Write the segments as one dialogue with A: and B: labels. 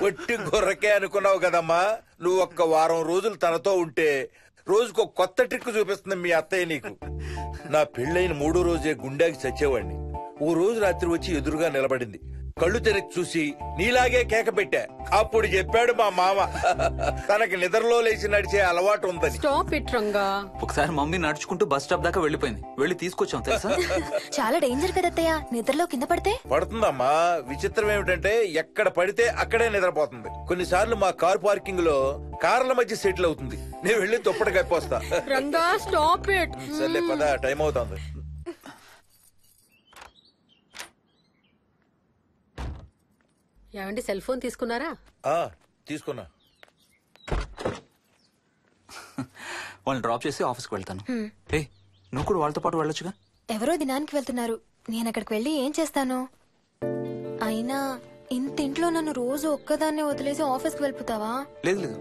A: ఒట్టి గొర్రకే అనుకున్నావు కదమ్మా. నువ్వు ఒక్క వారం రోజులు తనతో ఉంటే రోజుకు కొత్త ట్రిక్ చూపిస్తుంది మీ అత్తయ్య నీకు. నా పెళ్ళైన 3వ రోజే గుండెకి చచ్చేవాడిని. ఓ రోజు రాత్రి వచ్చి ఎదురుగా నిలబడింది. కళ్ళు తెరిచి చూసి నీలాగే కేక పెట్టా. అప్పుడు చెప్పాడు మా మామ తనకి నిద్రలో లేచి నడిచే అలవాటు ఉందని.
B: Stop it Ranga.
C: ఒకసారి మమ్మీ నడుచుకుంటూ బస్ స్టాప్ దాకా వెళ్ళిపోయింది. వెళ్ళి తీసుకొచ్చాం తెలుసా.
D: చాలా డేంజర్ కదత్తయ్య, నిద్రలో కింద పడితే.
A: పడుతుందమ్మా. విచిత్రం ఏమిటంటే ఎక్కడ పడితే అక్కడే నిద్రపోతుంది. కొన్నిసార్లు మా కార్ పార్కింగ్ లో కార్ల మధ్య సెటిల్ అవుతుంది. నేను వెళ్ళి తుప్పటి కప్పొస్తా.
B: Ranga stop it.
A: సర్లే పద, టైం అవుతుంది.
B: ఏమండి సెల్ ఫోన్ తీసుకున్నారా?
A: తీసుకున్నా.
C: వాళ్ళని డ్రాప్ చేసి ఆఫీస్కి వెళ్తాను. ఏ నువ్వు కూడా వాళ్ళతో పాటు వెళ్ళొచ్చుగా.
D: ఎవరో దినానికి వెళ్తున్నారు, నేను అక్కడికి వెళ్ళి ఏం చేస్తాను? అయినా ఇంత ఇంట్లో నన్ను రోజు ఒక్కదాన్నే వదిలేసి ఆఫీస్కి వెళ్ళిపోతావా?
C: లేదు లేదు,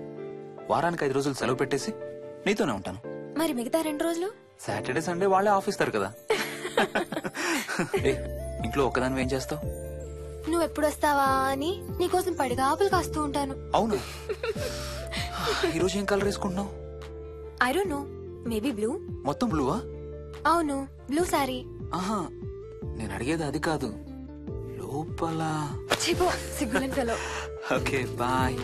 C: వారానికి 5 రోజులు సెలవు పెట్టేసి నీతోనే ఉంటాను.
D: మరి మిగతా 2 రోజులు?
C: సాటర్డే సండే వాళ్ళే ఆఫీస్ తారు కదా. ఇంట్లో ఒక్కదాని ఏం చేస్తావు?
D: నువ్వు ఎప్పుడు వస్తావా అని నీకోసం పడిగా ఆపులు కాస్తూ ఉంటాను.
C: అవును. ఈరోజు ఏం కలర్ వేసుకుంటున్నావు?
D: I don't know, maybe blue.
C: మొత్తం బ్లూవా?
D: అవును, బ్లూ సారీ.
C: ఆహా, నేను అడిగేది అది కాదు, లోపల.
D: సిగ్గులని ఫెలో.
C: Okay boy.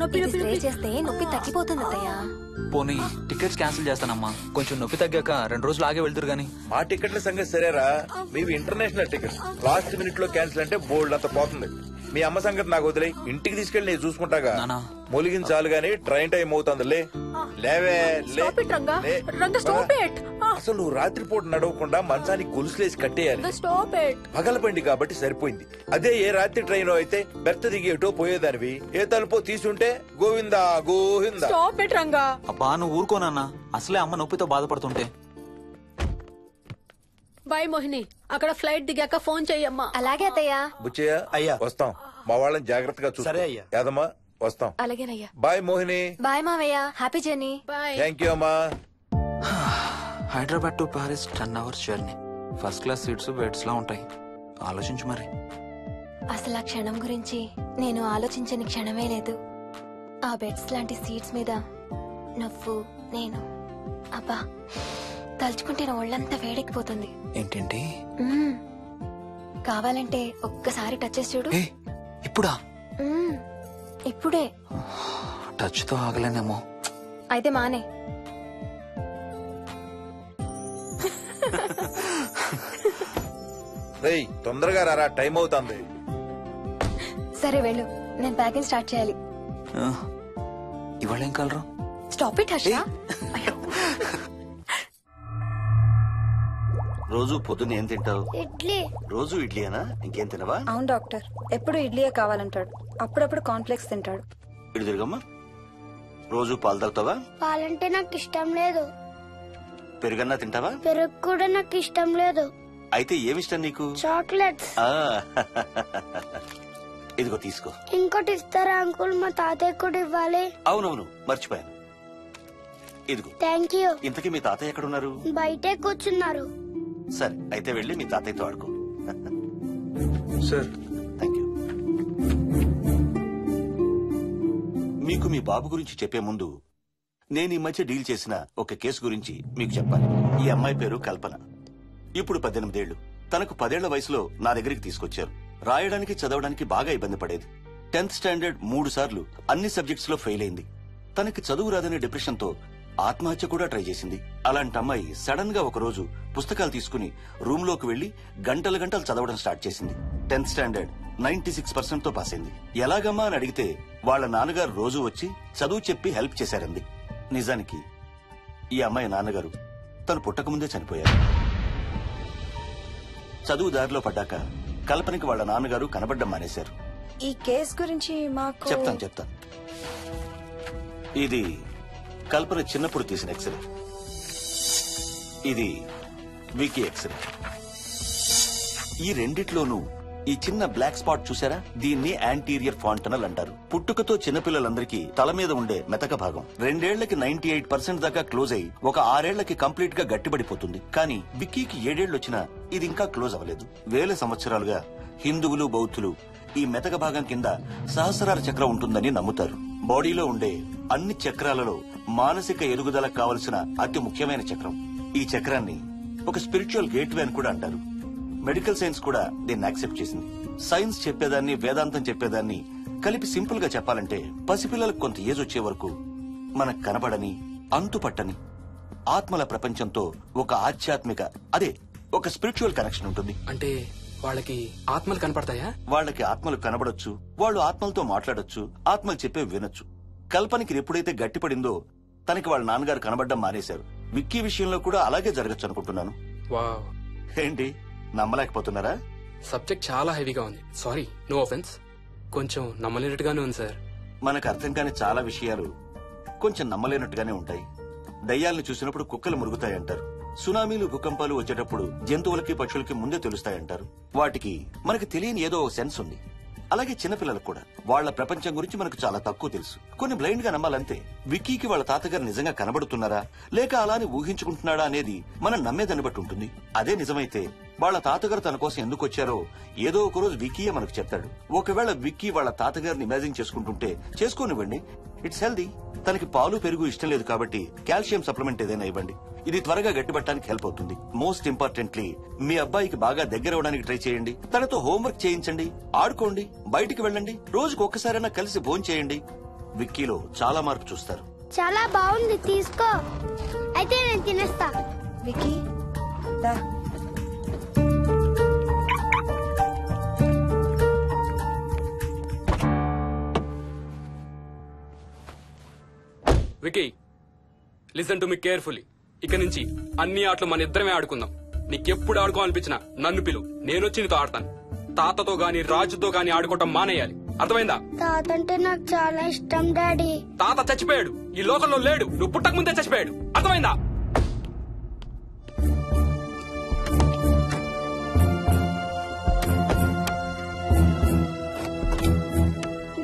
D: ఇది స్ప్రే చేస్తే నొప్పి తగ్గిపోతుంది అత్తయ్య.
C: పోనీ టికెట్స్ క్యాన్సిల్ చేస్తానమ్మా, కొంచెం నొప్పి తగ్గాక 2 రోజులు ఆగే వెళ్తురు గానీ.
A: మా టికెట్ల సంగతి సరేరా, మీవి ఇంటర్నేషనల్ టికెట్స్. లాస్ట్ మినిట్ లో క్యాన్సిల్ అంటే బోల్డ్ అంత పోతుంది. మీ అమ్మ సంగతి నాకు వదిలే, ఇంటికి తీసుకెళ్లి నేను చూసుకుంటాగా.
C: నానా.
A: మొలిగిన చాలు గానీ ట్రైన్ టైం అవుతుంది. లేవే లే.
B: Stop it, Ranga.
A: లే.
B: Ranga, stop it.
A: అసలు నువ్వు రాత్రిపూట నడవకుండా మంచానికి గొలుసులేసి కట్టేయాలి.
B: Stop it.
A: పగలబండి కాబట్టి సరిపోయింది. అదే ఏ రాత్రి ట్రైన్ అయితే బెర్త దిగి ఎటో పోయేదానివి. ఏ తలుపో తీసుంటే గోవిందా గోవిందా.
B: Stop it Ranga.
C: అబ్బా నువ్వు ఊరుకోనన్నా, అసలే అమ్మ నొప్పితో బాధపడుతుంటే.
B: బాయ్ మోహిని, అక్కడ ఫ్లైట్ దిగాక ఫోన్ చెయ్యమ్మా.
D: అలాగే అత్తయ్య.
A: బుచ్చయ్య
E: అయ్యా.
A: వస్తాం. మా వాళ్ళని జాగ్రత్తగా చూసుకో.
E: సరే అయ్యా.
A: యాదమ్మా వస్తాం.
D: అలాగేనయ్యా.
A: బాయ్ మోహిని.
D: బాయ్ మావయ్య, happy journey.
B: Bye.
A: Thank you అమ్మా.
C: Hyderabad to Paris 10 hours journey. First class seats beds లా ఉంటాయి. ఆలోచించు మరి.
D: అసలు ఆ క్షణం గురించి నేను ఆలోచించని క్షణమే లేదు. ఆ బెడ్స్ లాంటి సీట్స్ మీద నువ్వు నేను, అబ్బా తలుచుకుంటే నా ఒళ్ళంతా వేడెక్కిపోతుంది.
C: ఏంటేంటి?
D: మ్మ్. కావాలంటే ఒక్కసారి టచ్ చేసి చూడు.
C: ఏ ఇప్పుడా?
D: మ్మ్. ఇప్పుడే.
C: టచ్ తో ఆగలేనేమో.
D: అయితే మానే.
A: రేయ్ తొందరగా రారా, టైం అవుతుంది.
D: సరే వెళ్ళు, నేను ప్యాకింగ్ స్టార్ట్ చేయాలి.
C: ఇవాళ ఏం కలరు?
D: Stop it Harsha.
E: రోజు పొద్దున్న ఏం తింటావు?
F: ఇడ్లీ.
E: రోజు ఇడ్లీనా? ఇంకేం తినవా?
G: అవును డాక్టర్, ఎప్పుడు ఇడ్లీయే కావాలంటాడు. అప్పుడప్పుడు కాన్ఫ్లెక్స్ తింటాడు.
E: ఇటు తిరగమ్మా. రోజు పాలు తాగుతావా?
F: పాలంటే నాకు ఇష్టం లేదు.
E: పెరుగన్నా తింటావా?
F: పెరుగు కూడా నాకు ఇష్టం లేదు.
E: అయితే ఏమిష్టం నీకు?
F: చాక్లెట్స్.
E: ఆ, ఇదిగో తీసుకో.
F: ఇంకోటి ఇస్తారా అంకుల్? మా తాతయ్య కూడా ఇవ్వాలి.
E: అవునవును మర్చిపోయాను. ఇదిగో.
F: Thank you.
E: ఇంతకీ మీ తాతయ్య ఎక్కడున్నారు?
F: బయటే కూర్చున్నారు.
E: సరే అయితే వెళ్ళి మీ తాతయ్యతో ఆడుకో.
C: సార్.
E: Thank you. మీకు మీ బాబు గురించి చెప్పే ముందు నేను ఈ మధ్య డీల్ చేసిన ఒక కేసు గురించి మీకు చెప్పాలి. ఈ అమ్మాయి పేరు కల్పన. ఇప్పుడు 18 ఏళ్లు. తనకు 10 ఏళ్ల వయసులో నా దగ్గరికి తీసుకొచ్చారు. రాయడానికి చదవడానికి బాగా ఇబ్బంది పడేది. 10th స్టాండర్డ్ 3 సార్లు అన్ని సబ్జెక్ట్స్ లో ఫెయిల్ అయింది. తనకి చదువు రాదనే డిప్రెషన్ తో ఆత్మహత్య కూడా ట్రై చేసింది. అలాంటి అమ్మాయి సడన్ గా ఒక రోజు పుస్తకాలు తీసుకుని రూమ్ లోకి వెళ్లి గంటలు గంటలు చదవడం స్టార్ట్ చేసింది. 10th స్టాండర్డ్ 96% తో పాస్ అయింది. ఎలాగమ్మా అని అడిగితే వాళ్ళ నాన్నగారు రోజు వచ్చి చదువు చెప్పి హెల్ప్ చేశారంది. నిజానికి ఈ అమ్మాయి నాన్నగారు తను పుట్టకముందే చనిపోయారు. చదువు దారిలో పడ్డాక కల్పనకి వాళ్ళ నాన్నగారు కనబడ్డం మానేశారు.
G: ఈ కేస్ గురించి మాకు
E: చెప్తాను. ఇది కల్పన చిన్నప్పుడు తీసిన ఎక్స్రే. ఇది వికీ ఎక్స్రే. ఈ రెండిట్లోనూ ఈ చిన్న బ్లాక్ స్పాట్ చూసారా? దీన్ని యాంటీరియర్ ఫాంటనల్ అంటారు. పుట్టుకతో చిన్నపిల్లలందరికీ తల మీద ఉండే మెతక భాగం 2 ఏళ్లకి 98% దాకా క్లోజ్ అయి ఒక 6 ఏళ్లకి కంప్లీట్ గా గట్టిపడిపోతుంది. కానీ విక్కీకి 7 ఏళ్లు వచ్చినా ఇది ఇంకా క్లోజ్ అవ్వలేదు. వేల సంవత్సరాలుగా హిందువులు బౌద్ధులు ఈ మెతక భాగం కింద సహస్రార చక్రం ఉంటుందని నమ్ముతారు. బాడీలో ఉండే అన్ని చక్రాలలో మానసిక ఎదుగుదలకు కావలసిన అతి ముఖ్యమైన చక్రం. ఈ చక్రాన్ని ఒక స్పిరిచువల్ గేట్వే అని కూడా అంటారు. మెడికల్ సైన్స్ కూడా దీన్ని యాక్సెప్ట్ చేసింది. సైన్స్ చెప్పేదాన్ని వేదాంతం చెప్పేదాన్ని కలిపి సింపుల్ గా చెప్పాలంటే పసిపిల్లలకు కొంత ఏజ్ వచ్చే వరకు మనకు కనబడని అంతుపట్టని ఆత్మల ప్రపంచంతో ఒక ఆధ్యాత్మిక అదే ఒక స్పిరిచువల్ కనెక్షన్ ఉంటుంది.
H: అంటే వాళ్ళకి ఆత్మలు కనపడతాయా?
E: వాళ్ళకి ఆత్మలు కనబడొచ్చు, వాళ్ళు ఆత్మలతో మాట్లాడొచ్చు, ఆత్మలు చెప్పే వినొచ్చు. కల్పనకి ఎప్పుడైతే గట్టిపడిందో తనకి వాళ్ళ నాన్నగారు కనబడ్డం మానేశారు. విక్కీ విషయంలో కూడా అలాగే జరగచ్చు అనుకుంటున్నాను.
H: వావ్,
E: ఏంటి నమ్మలేకపోతున్నారా?
H: సబ్జెక్ట్ చాలా హెవీగా ఉంది. Sorry, no offence. కొంచెం నమ్మలేనట్టుగానే ఉంది సార్.
E: మనకు అర్థం కాని చాలా విషయాలు కొంచెం నమ్మలేనట్టుగానే ఉంటాయి. దయ్యాలను చూసినప్పుడు కుక్కలు మురుగుతాయంటారు. సునామీలు భూకంపాలు వచ్చేటప్పుడు జంతువులకి పక్షులకి ముందే తెలుస్తాయంటారు. వాటికి మనకు తెలియని ఏదో సెన్స్ ఉంది. అలాగే చిన్నపిల్లలకు కూడా వాళ్ల ప్రపంచం గురించి మనకు చాలా తక్కువ తెలుసు. కొన్ని బ్లైండ్ గా నమ్మాలంతే. విక్కీకి వాళ్ళ తాతగారు నిజంగా కనబడుతున్నారా లేక అలానే ఊహించుకుంటున్నాడా అనేది మనం నమ్మేదాన్ని బట్టి ఉంటుంది. అదే నిజమైతే వాళ్ళ తాతగారు తన కోసం ఎందుకు వచ్చారో ఏదో ఒక రోజు విక్కీయే మనకు చెప్తాడు. ఒకవేళ విక్కీ వాళ్ళ తాతగారిని ఇమాజిన్ చేసుకుంటుంటే చేసుకోనివ్వండి, ఇట్స్ హెల్దీ. తనకి పాలు పెరుగు ఇష్టం లేదు కాబట్టి కాల్షియం సప్లిమెంట్ ఏదైనా ఇవ్వండి. ఇది త్వరగా గట్టిపట్టడానికి హెల్ప్ అవుతుంది. మోస్ట్ ఇంపార్టెంట్లీ మీ అబ్బాయికి బాగా దగ్గర అవడానికి ట్రై చేయండి. తనతో హోంవర్క్ చేయించండి, ఆడుకోండి, బయటికి వెళ్ళండి, రోజుకు ఒక్కసారైనా కలిసి భోజనం చేయండి. విక్కీలో చాలా మార్పు చూస్తారు.
F: చాలా బాగుంది, తీసుకో. అయితే నేను తినేస్తా.
G: వికీ దా.
H: Vicky listen to me carefully. ఇక నుంచి అన్ని ఆటలు మన ఇద్దరమే ఆడుకుందాం. నీకెప్పుడు ఆడుకోవాలనిపించినా నన్ను పిలు, నేనొచ్చి నీతో ఆడతాను. తాతతో గాని రాజుతో గాని ఆడుకోవటం మానేయాలి, అర్థమైందా?
F: తాత అంటే నాకు చాలా ఇష్టం డాడీ.
H: తాత చచ్చిపోయాడు, ఈ లోకంలో లేడు. నువ్వు పుట్టక ముందే చచ్చిపోయాడు, అర్థమైందా?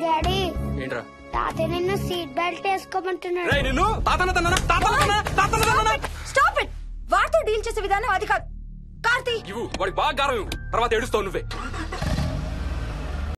F: డాడీ,
H: ఏంట్రా?
F: తాత నిన్ను సీట్ బెల్ట్ వేసుకోమంటున్నాడు.
H: రేయ్, నిన్ను తాతన తన్నానా? తాతన తన్నానా?
G: Stop it. వాడితో డీల్ చేసే విధానం అది కాదు. కార్తీ
H: ఇవ్వు, వాడికి బాగా గారం ఇవ్వు. తర్వాత ఏడుస్తావు నువ్వే.